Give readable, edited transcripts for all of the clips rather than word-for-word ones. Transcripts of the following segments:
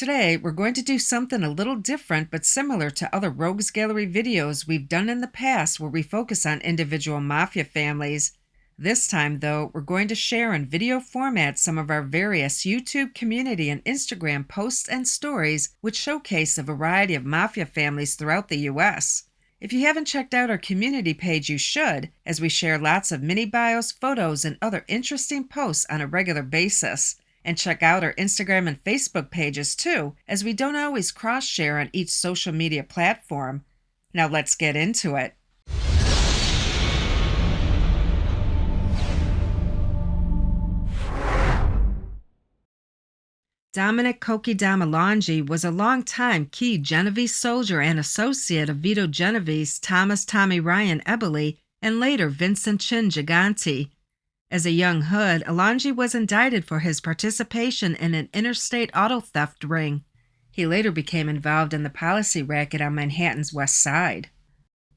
Today, we're going to do something a little different but similar to other Rogues Gallery videos we've done in the past where we focus on individual mafia families. This time, though, we're going to share in video format some of our various YouTube community and Instagram posts and stories which showcase a variety of mafia families throughout the U.S. If you haven't checked out our community page, you should, as we share lots of mini bios, photos, and other interesting posts on a regular basis. And check out our Instagram and Facebook pages too, as we don't always cross-share on each social media platform. Now let's get into it. Dominick Alongi was a long-time key Genovese soldier and associate of Vito Genovese's Thomas Tommy Ryan Eboli and later Vincent Chin Gigante. As a young hood, Alongi was indicted for his participation in an interstate auto theft ring. He later became involved in the policy racket on Manhattan's West Side.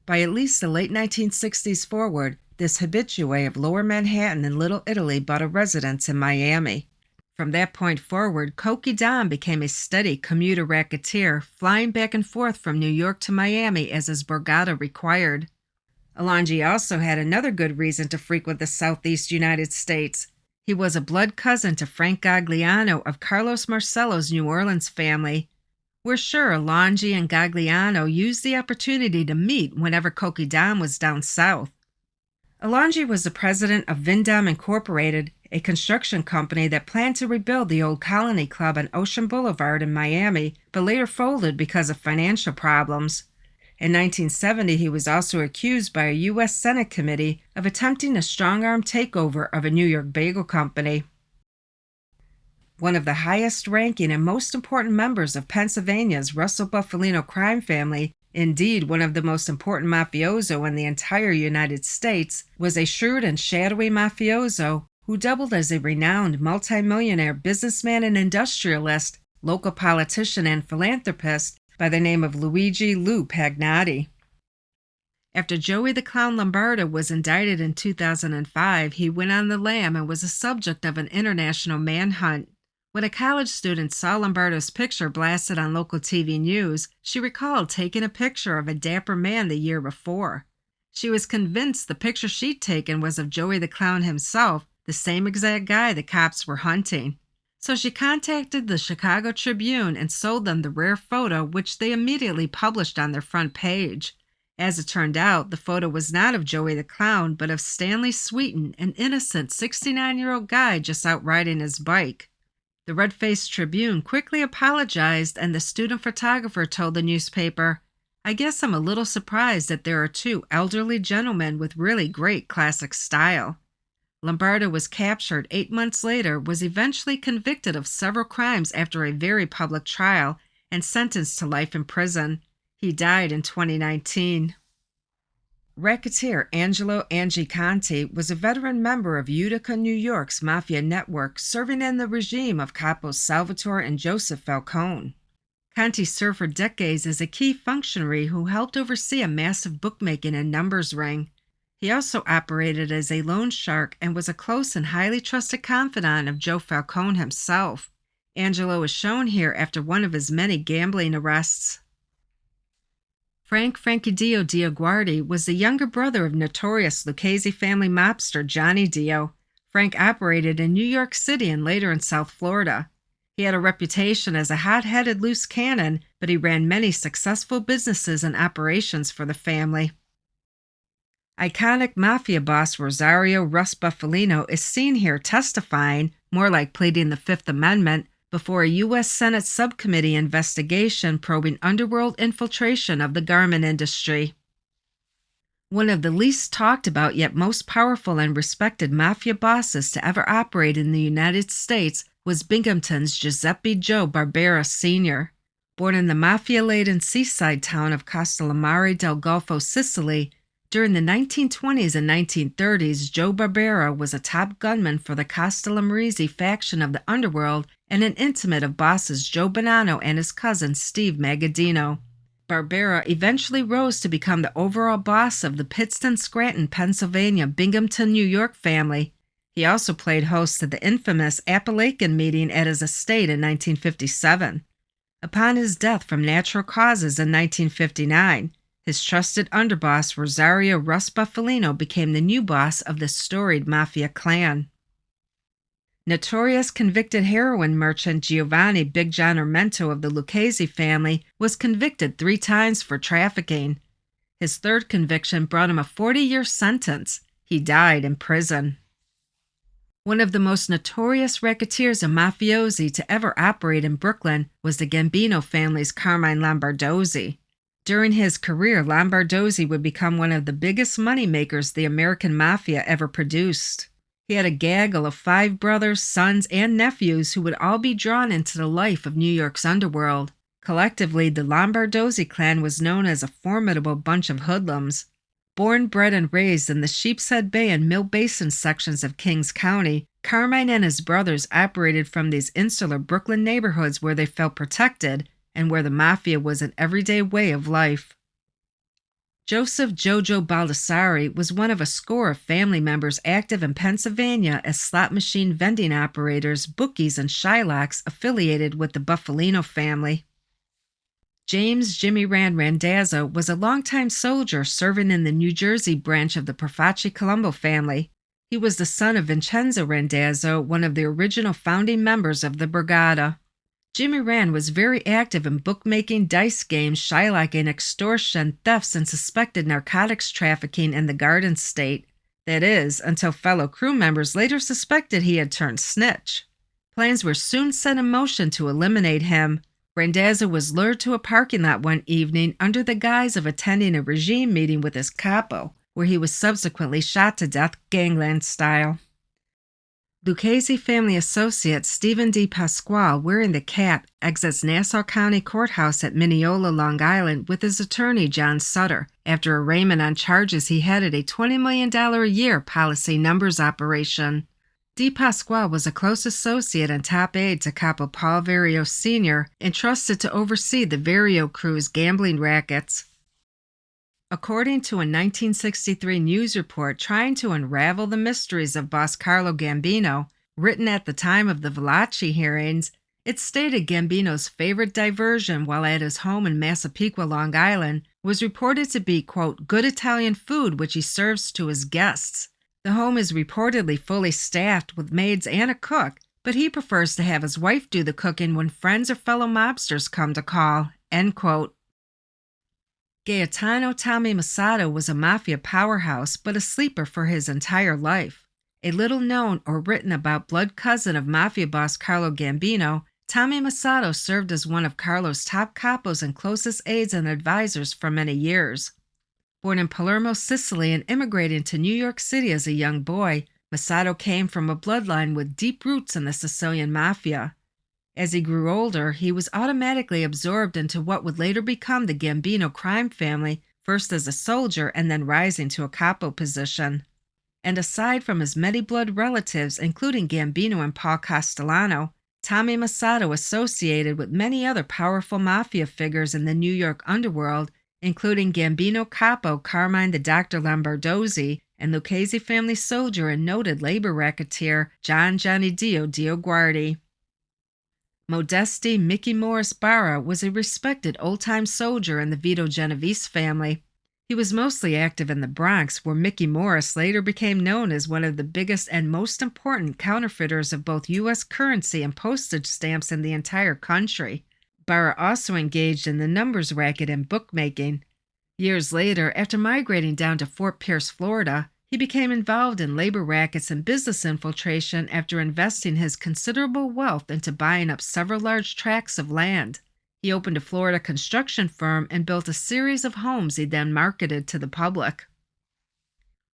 By at least the late 1960s forward, this habitué of Lower Manhattan and Little Italy bought a residence in Miami. From that point forward, Cokie Dom became a steady commuter racketeer, flying back and forth from New York to Miami as his borgata required. Alongi also had another good reason to frequent the southeast United States. He was a blood cousin to Frank Gagliano of Carlos Marcello's New Orleans family. We're sure Alongi and Gagliano used the opportunity to meet whenever Cokie Dom was down south. Alongi was the president of Vindom Incorporated, a construction company that planned to rebuild the old Colony Club on Ocean Boulevard in Miami, but later folded because of financial problems. In 1970, he was also accused by a U.S. Senate committee of attempting a strong-arm takeover of a New York bagel company. One of the highest-ranking and most important members of Pennsylvania's Russ Bufalino crime family, indeed one of the most important mafioso in the entire United States, was a shrewd and shadowy mafioso who doubled as a renowned multimillionaire businessman and industrialist, local politician and philanthropist, by the name of Luigi Lou Pagnotti. After Joey the Clown Lombardo was indicted in 2005, he went on the lam and was the subject of an international manhunt. When a college student saw Lombardo's picture blasted on local TV news, she recalled taking a picture of a dapper man the year before. She was convinced the picture she'd taken was of Joey the Clown himself, the same exact guy the cops were hunting. So she contacted the Chicago Tribune and sold them the rare photo, which they immediately published on their front page. As it turned out, the photo was not of Joey the Clown, but of Stanley Sweeten, an innocent 69-year-old guy just out riding his bike. The red-faced Tribune quickly apologized, and the student photographer told the newspaper, "I guess I'm a little surprised that there are two elderly gentlemen with really great classic style." Lombardo was captured 8 months later, was eventually convicted of several crimes after a very public trial, and sentenced to life in prison. He died in 2019. Racketeer Angelo Angie Conti was a veteran member of Utica, New York's mafia network, serving in the regime of Capos Salvatore and Joseph Falcone. Conti served for decades as a key functionary who helped oversee a massive bookmaking and numbers ring. He also operated as a loan shark and was a close and highly trusted confidant of Joe Falcone himself. Angelo is shown here after one of his many gambling arrests. Frankie Dio Dioguardi was the younger brother of notorious Lucchese family mobster Johnny Dio. Frank operated in New York City and later in South Florida. He had a reputation as a hot-headed loose cannon, but he ran many successful businesses and operations for the family. Iconic mafia boss Rosario Russ Bufalino is seen here testifying, more like pleading the Fifth Amendment, before a U.S. Senate subcommittee investigation probing underworld infiltration of the garment industry. One of the least talked about yet most powerful and respected mafia bosses to ever operate in the United States was Binghamton's Giuseppe Joe Barbera Sr. Born in the mafia-laden seaside town of Castellammare del Golfo, Sicily, during the 1920s and 1930s, Joe Barbera was a top gunman for the Castellamarese faction of the underworld and an intimate of bosses Joe Bonanno and his cousin Steve Magadino. Barbera eventually rose to become the overall boss of the Pittston-Scranton, Pennsylvania, Binghamton, New York family. He also played host to the infamous Appalachian meeting at his estate in 1957. Upon his death from natural causes in 1959, his trusted underboss Rosario Russ Bufalino became the new boss of the storied mafia clan. Notorious convicted heroin merchant Giovanni Big John Armento of the Lucchese family was convicted 3 times for trafficking. His third conviction brought him a 40-year sentence. He died in prison. One of the most notorious racketeers and mafiosi to ever operate in Brooklyn was the Gambino family's Carmine Lombardozzi. During his career, Lombardozzi would become one of the biggest moneymakers the American Mafia ever produced. He had a gaggle of 5 brothers, sons, and nephews who would all be drawn into the life of New York's underworld. Collectively, the Lombardozzi clan was known as a formidable bunch of hoodlums. Born, bred, and raised in the Sheepshead Bay and Mill Basin sections of Kings County, Carmine and his brothers operated from these insular Brooklyn neighborhoods where they felt protected and where the mafia was an everyday way of life. Joseph Jojo Baldassari was one of a score of family members active in Pennsylvania as slot machine vending operators, bookies, and Shylocks affiliated with the Bufalino family. James Jimmy Randazzo was a longtime soldier serving in the New Jersey branch of the Profaci Colombo family. He was the son of Vincenzo Randazzo, one of the original founding members of the Brigada. Jimmy Rand was very active in bookmaking, dice games, shylocking, extortion, thefts, and suspected narcotics trafficking in the Garden State. That is, until fellow crew members later suspected he had turned snitch. Plans were soon set in motion to eliminate him. Randazzo was lured to a parking lot one evening under the guise of attending a regime meeting with his capo, where he was subsequently shot to death gangland style. Lucchese family associate Stephen D. Pasquale, wearing the cap, exits Nassau County Courthouse at Mineola, Long Island, with his attorney John Sutter, after arraignment on charges he headed a $20 million a year policy numbers operation. D. Pasquale was a close associate and top aide to Capo Paul Vario Sr., entrusted to oversee the Vario crew's gambling rackets. According to a 1963 news report trying to unravel the mysteries of boss Carlo Gambino, written at the time of the Valachi hearings, it stated Gambino's favorite diversion while at his home in Massapequa, Long Island, was reported to be, quote, good Italian food which he serves to his guests. The home is reportedly fully staffed with maids and a cook, but he prefers to have his wife do the cooking when friends or fellow mobsters come to call, end quote. Gaetano Tommy Masotto was a mafia powerhouse, but a sleeper for his entire life. A little known or written about blood cousin of mafia boss Carlo Gambino, Tommy Masotto served as one of Carlo's top capos and closest aides and advisors for many years. Born in Palermo, Sicily, and immigrating to New York City as a young boy, Masotto came from a bloodline with deep roots in the Sicilian mafia. As he grew older, he was automatically absorbed into what would later become the Gambino crime family, first as a soldier and then rising to a capo position. And aside from his many blood relatives, including Gambino and Paul Castellano, Tommy Masotto associated with many other powerful mafia figures in the New York underworld, including Gambino capo Carmine the Dr. Lombardozzi and Lucchese family soldier and noted labor racketeer Johnny Dio Dioguardi. Modesti Mickey Morris Barra was a respected old-time soldier in the Vito Genovese family. He was mostly active in the Bronx, where Mickey Morris later became known as one of the biggest and most important counterfeiters of both U.S. currency and postage stamps in the entire country. Barra also engaged in the numbers racket and bookmaking. Years later, after migrating down to Fort Pierce, Florida, he became involved in labor rackets and business infiltration after investing his considerable wealth into buying up several large tracts of land. He opened a Florida construction firm and built a series of homes he then marketed to the public.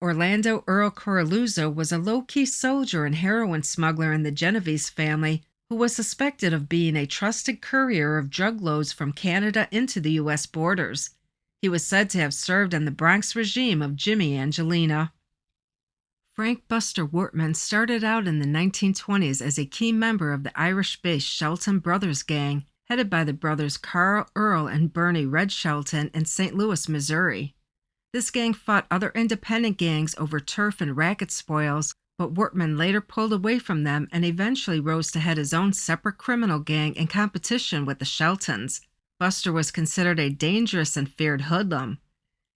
Orlando Earl Coraluzzo was a low-key soldier and heroin smuggler in the Genovese family who was suspected of being a trusted courier of drug loads from Canada into the U.S. borders. He was said to have served in the Bronx regime of Jimmy Angelina. Frank Buster Wortman started out in the 1920s as a key member of the Irish-based Shelton Brothers gang, headed by the brothers Carl Earl and Bernie Red Shelton in St. Louis, Missouri. This gang fought other independent gangs over turf and racket spoils, but Wortman later pulled away from them and eventually rose to head his own separate criminal gang in competition with the Sheltons. Buster was considered a dangerous and feared hoodlum.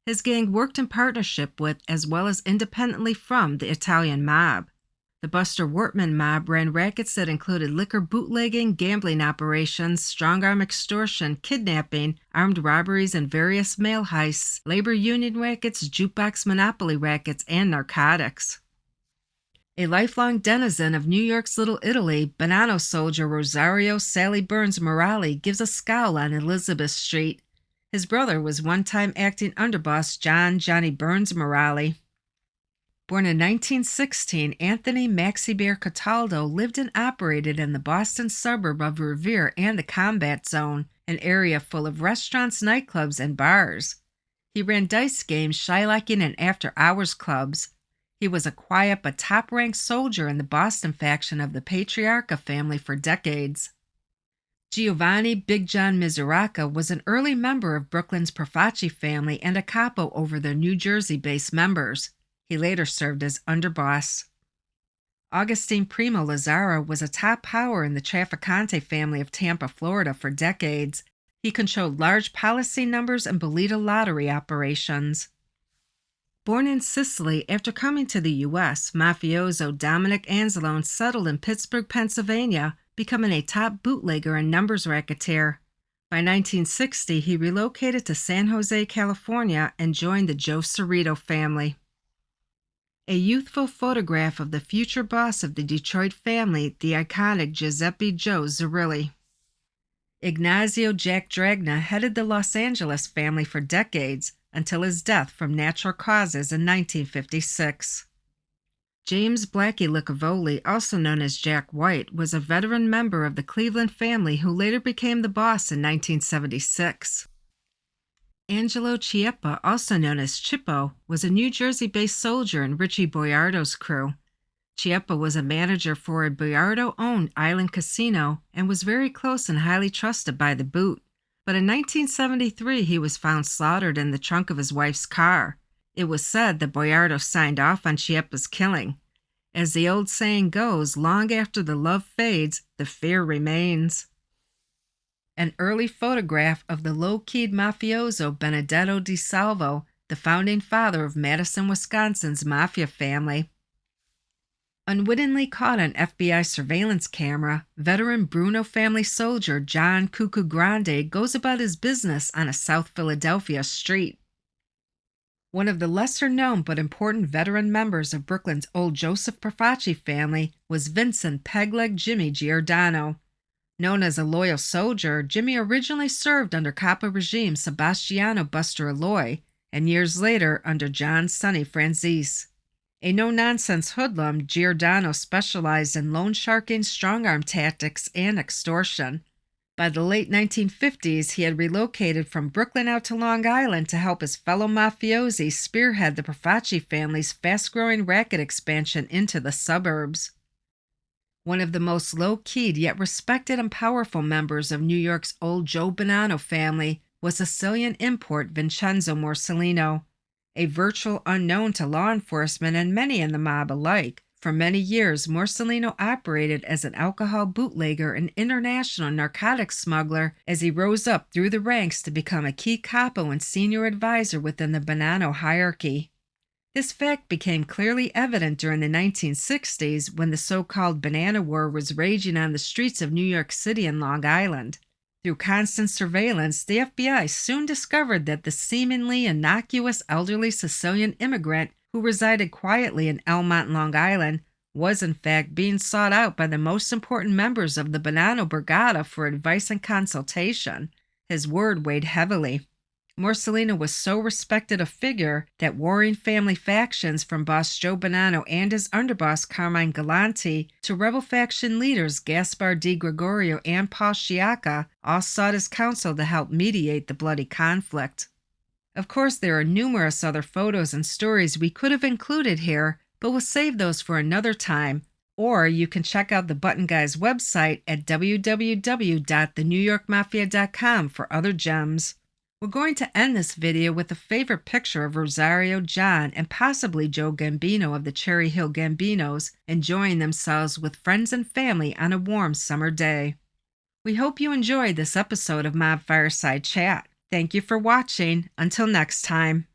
His gang worked in partnership with, as well as independently from, the Italian mob. The Buster Wortman mob ran rackets that included liquor bootlegging, gambling operations, strong-arm extortion, kidnapping, armed robberies and various mail heists, labor union rackets, jukebox monopoly rackets, and narcotics. A lifelong denizen of New York's Little Italy, Bonanno soldier Rosario Sally Burns Morali gives a scowl on Elizabeth Street. His brother was one-time acting underboss Johnny Burns Morali. Born in 1916, Anthony Maxie Bear Cataldo lived and operated in the Boston suburb of Revere and the Combat Zone, an area full of restaurants, nightclubs, and bars. He ran dice games, shylocking, and after-hours clubs. He was a quiet but top-ranked soldier in the Boston faction of the Patriarca family for decades. Giovanni Big John Misuraca was an early member of Brooklyn's Profaci family and a capo over their New Jersey-based members. He later served as underboss. Augustine Primo Lazzaro was a top power in the Trafficante family of Tampa, Florida for decades. He controlled large policy numbers and Bolita lottery operations. Born in Sicily, after coming to the U.S., mafioso Dominick Anzalone settled in Pittsburgh, Pennsylvania, becoming a top bootlegger and numbers racketeer. By 1960, he relocated to San Jose, California, and joined the Joe Cerrito family. A youthful photograph of the future boss of the Detroit family, the iconic Giuseppe Joe Zerilli. Ignazio Jack Dragna headed the Los Angeles family for decades, until his death from natural causes in 1956. James Blackie Licavoli, also known as Jack White, was a veteran member of the Cleveland family who later became the boss in 1976. Angelo Chieppa, also known as Chippo, was a New Jersey-based soldier in Richie Boiardo's crew. Chieppa was a manager for a Boiardo-owned island casino and was very close and highly trusted by the boot. But in 1973, he was found slaughtered in the trunk of his wife's car. It was said that Boiardo signed off on Chieppa's killing. As the old saying goes, long after the love fades, the fear remains. An early photograph of the low-keyed mafioso Benedetto Di Salvo, the founding father of Madison, Wisconsin's mafia family. Unwittingly caught on FBI surveillance camera, veteran Bruno family soldier John Cuckoo Grande goes about his business on a South Philadelphia street. One of the lesser-known but important veteran members of Brooklyn's old Joseph Profaci family was Vincent Pegleg Jimmy Giordano. Known as a loyal soldier, Jimmy originally served under Capo regime Sebastiano Buster Alloy, and years later under John Sonny Franzese. A no-nonsense hoodlum, Giordano specialized in loan sharking, strong-arm tactics, and extortion. By the late 1950s, he had relocated from Brooklyn out to Long Island to help his fellow mafiosi spearhead the Profaci family's fast-growing racket expansion into the suburbs. One of the most low-keyed yet respected and powerful members of New York's old Joe Bonanno family was Sicilian import Vincenzo Morcellino. A virtual unknown to law enforcement and many in the mob alike, for many years Morcellino operated as an alcohol bootlegger and international narcotics smuggler as he rose up through the ranks to become a key capo and senior advisor within the Bonanno hierarchy. This fact became clearly evident during the 1960s when the so-called Banana War was raging on the streets of New York City and Long Island. Through constant surveillance, the FBI soon discovered that the seemingly innocuous elderly Sicilian immigrant who resided quietly in Elmont, Long Island, was in fact being sought out by the most important members of the Bonanno Brigada for advice and consultation. His word weighed heavily. Morcellino was so respected a figure that warring family factions from boss Joe Bonanno and his underboss Carmine Galanti to rebel faction leaders Gaspar Di Gregorio and Paul Sciacca all sought his counsel to help mediate the bloody conflict. Of course, there are numerous other photos and stories we could have included here, but we'll save those for another time. Or you can check out the Button Guys website at www.thenewyorkmafia.com for other gems. We're going to end this video with a favorite picture of Rosario, John, and possibly Joe Gambino of the Cherry Hill Gambinos enjoying themselves with friends and family on a warm summer day. We hope you enjoyed this episode of Mob Fireside Chat. Thank you for watching. Until next time.